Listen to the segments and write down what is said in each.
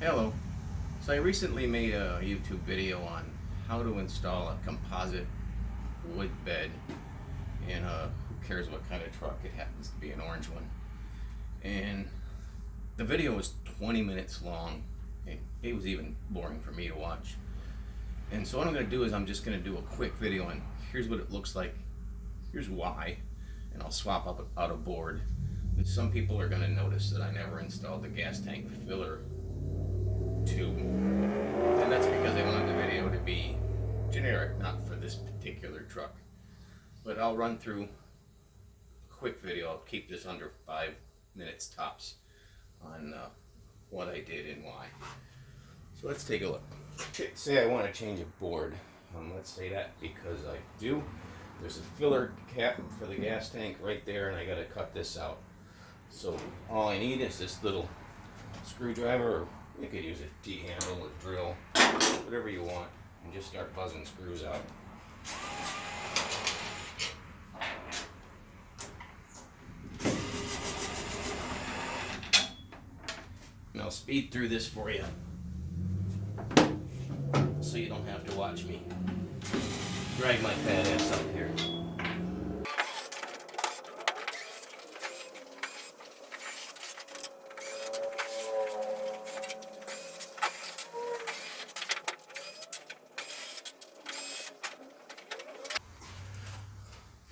Hello. So I recently made a YouTube video on how to install a composite wood bed in who cares what kind of truck, it happens to be an orange one. And the video was 20 minutes long. It was even boring for me to watch. And so what I'm going to do is I'm just going to do a quick video on here's what it looks like, here's why, and I'll swap out a board. But some people are going to notice that I never installed the gas tank filler tube, and that's because I wanted the video to be generic, not for this particular truck. But I'll run through a quick video. I'll keep this under 5 minutes tops on what I did and why. So let's take a look. Okay, say I want to change a board. Let's say that because I do. There's a filler cap for the gas tank right there, and I got to cut this out. So all I need is this little screwdriver, or you could use a D-handle, a drill, whatever you want, and just start buzzing screws out. And I'll speed through this for you, so you don't have to watch me drag my fat ass up here.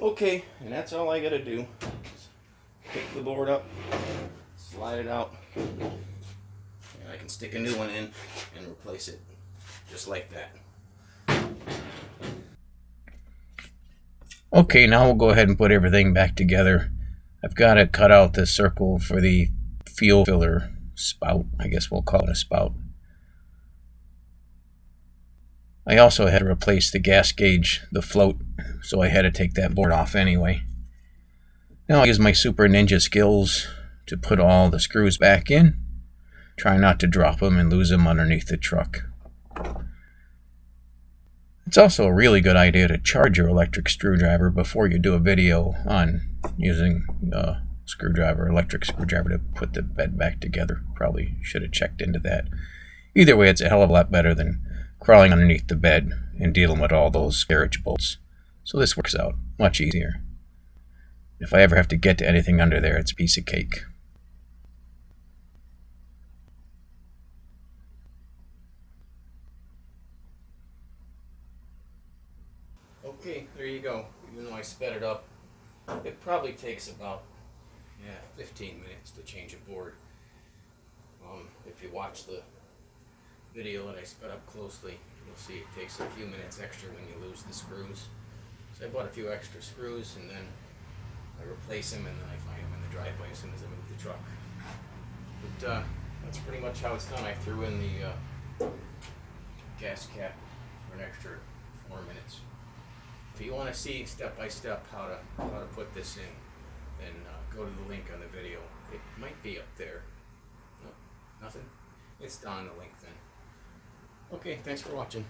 Okay, and that's all I gotta do. Pick the board up, slide it out, and I can stick a new one in and replace it just like that. Okay, now we'll go ahead and put everything back together. I've got to cut out the circle for the fuel filler spout. I guess we'll call it a spout. I also had to replace the gas gauge, the float, so I had to take that board off anyway. Now I'll use my Super Ninja skills to put all the screws back in. Try not to drop them and lose them underneath the truck. It's also a really good idea to charge your electric screwdriver before you do a video on using a electric screwdriver to put the bed back together. Probably should have checked into that. Either way, it's a hell of a lot better than crawling underneath the bed and dealing with all those carriage bolts. So this works out much easier. If I ever have to get to anything under there, it's a piece of cake. Okay, there you go. Even though I sped it up, it probably takes about 15 minutes to change a board. If you watch the video that I sped up closely, you'll see it takes a few minutes extra when you lose the screws. So I bought a few extra screws, and then I replace them, and then I find them in the driveway as soon as I move the truck. But that's pretty much how it's done. I threw in the gas cap for an extra 4 minutes. If you want to see step by step how to put this in, then go to the link on the video. It might be up there. No, nothing? It's on the link then. Okay, thanks for watching.